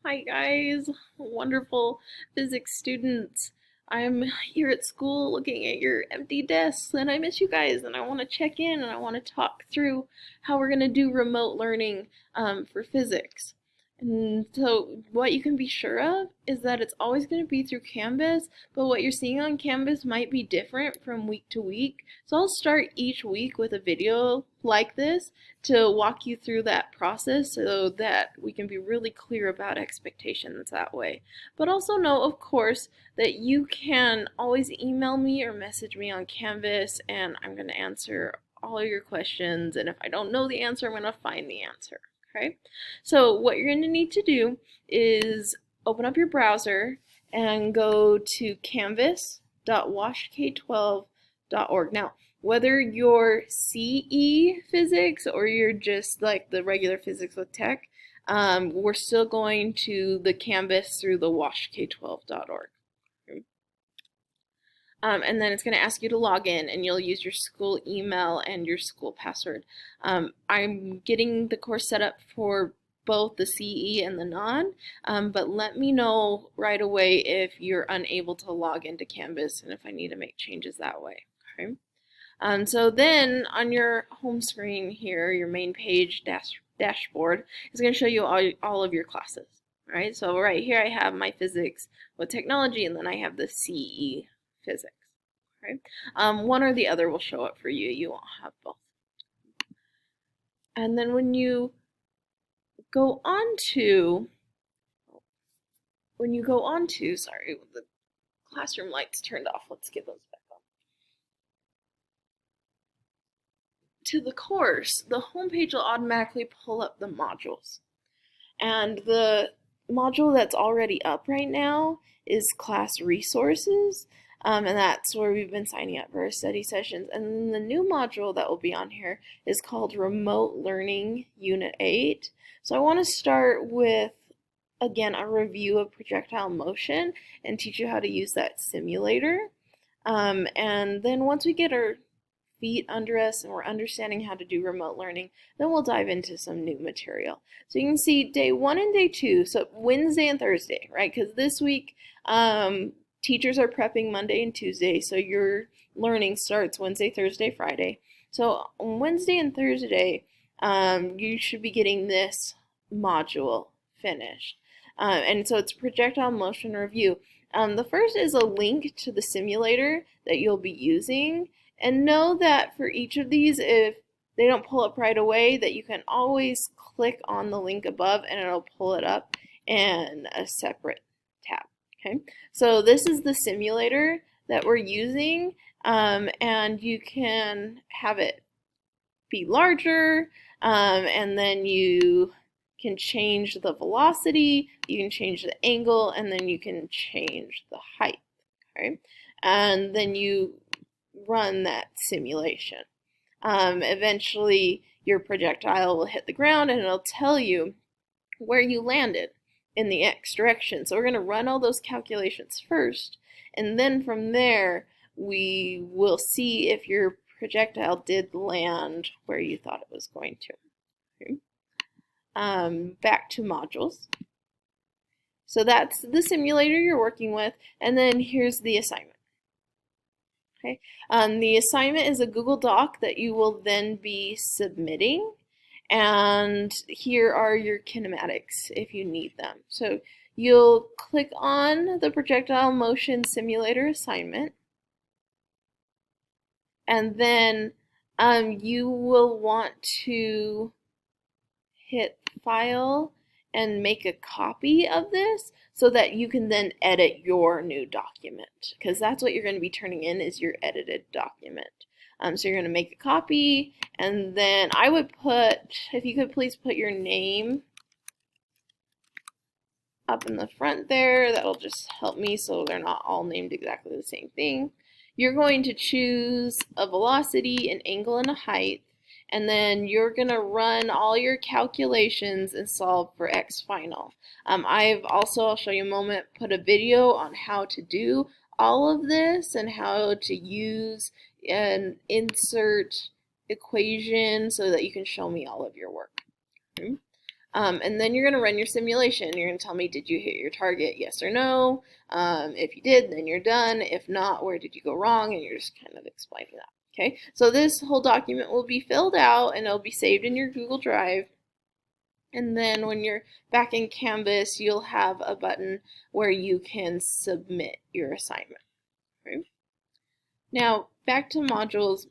Hi guys, wonderful physics students. I'm here at school looking at your empty desks and I miss you guys and I want to check in and I want to talk through how we're going to do remote learning for physics. And so what you can be sure of is that it's always going to be through Canvas, but what you're seeing on Canvas might be different from week to week. So I'll start each week with a video like this to walk you through that process so that we can be really clear about expectations that way. But also know, of course, that you can always email me or message me on Canvas and I'm going to answer all your questions. And if I don't know the answer, I'm going to find the answer. Okay? So what you're going to need to do is open up your browser and go to canvas.washk12.org. Now, whether you're CE physics or you're just like the regular physics with tech, we're still going to the Canvas through the washk12.org. And then it's going to ask you to log in and you'll use your school email and your school password. I'm getting the course set up for both the CE and the non, but let me know right away if you're unable to log into Canvas and if I need to make changes that way. Okay. So then on your home screen here, your main page dashboard is going to show you all of your classes. All right, so right here I have my physics with technology and then I have the CE physics. Okay. One or the other will show up for you. You won't have both. And then when you go on to, sorry, the classroom lights turned off. Let's get those back on. To the course, the homepage will automatically pull up the modules. And the module that's already up right now is class resources. And that's where we've been signing up for our study sessions. And then the new module that will be on here is called Remote Learning Unit 8. So I want to start with, again, a review of projectile motion and teach you how to use that simulator. And then once we get our feet under us and we're understanding how to do remote learning, then we'll dive into some new material. So you can see day 1 and day 2, so Wednesday and Thursday, right? Because this week, teachers are prepping Monday and Tuesday, so your learning starts Wednesday, Thursday, Friday. So on Wednesday and Thursday, you should be getting this module finished. And so it's projectile motion review. The first is a link to the simulator that you'll be using. And know that for each of these, if they don't pull up right away, that you can always click on the link above and it'll pull it up in a separate tab. Okay, so this is the simulator that we're using, and you can have it be larger, and then you can change the velocity, you can change the angle, and then you can change the height. Okay, and then you run that simulation. Eventually, your projectile will hit the ground and it'll tell you where you landed in the X direction. So we're going to run all those calculations first, and then from there, we will see if your projectile did land where you thought it was going to. Okay. Back to modules. So that's the simulator you're working with, and then here's the assignment. Okay. The assignment is a Google Doc that you will then be submitting, and here are your kinematics if you need them. So you'll click on the projectile motion simulator assignment, and then you will want to hit File and make a copy of this so that you can then edit your new document, because that's what you're going to be turning in is your edited document. So you're going to make a copy, and then I would put, if you could please put your name up in the front there, that'll just help me so they're not all named exactly the same thing. You're going to choose a velocity, an angle, and a height, and then you're going to run all your calculations and solve for X final. I've also, I'll show you a moment, put a video on how to do all of this and how to use an insert equation so that you can show me all of your work. Okay. And then you're going to run your simulation. You're going to tell me, did you hit your target, yes or no? If you did, then you're done. If not, where did you go wrong? And you're just kind of explaining that. Okay, so this whole document will be filled out and it'll be saved in your Google Drive. And then when you're back in Canvas, you'll have a button where you can submit your assignment. Okay? Now, back to modules.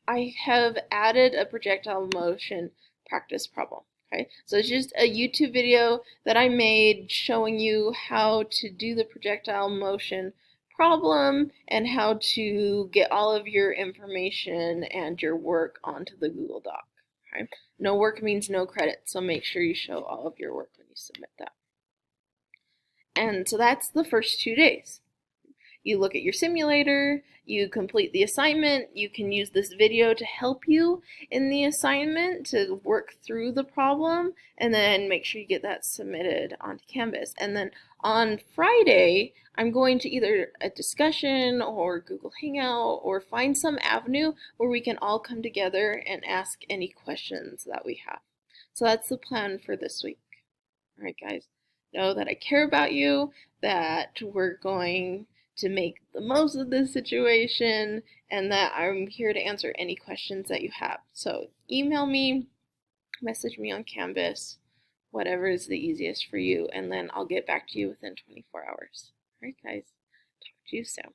I have added a projectile motion practice problem. Okay, so it's just a YouTube video that I made showing you how to do the projectile motion problem and how to get all of your information and your work onto the Google Doc. Okay? No work means no credit, so make sure you show all of your work when you submit that. And so that's the first 2 days. You look at your simulator, you complete the assignment, you can use this video to help you in the assignment to work through the problem, and then make sure you get that submitted onto Canvas. And then on Friday, I'm going to either a discussion or Google Hangout or find some avenue where we can all come together and ask any questions that we have. So that's the plan for this week. All right, guys, know that I care about you, that we're going to make the most of this situation, and that I'm here to answer any questions that you have. So email me, message me on Canvas, whatever is the easiest for you, and then I'll get back to you within 24 hours. All right, guys, talk to you soon.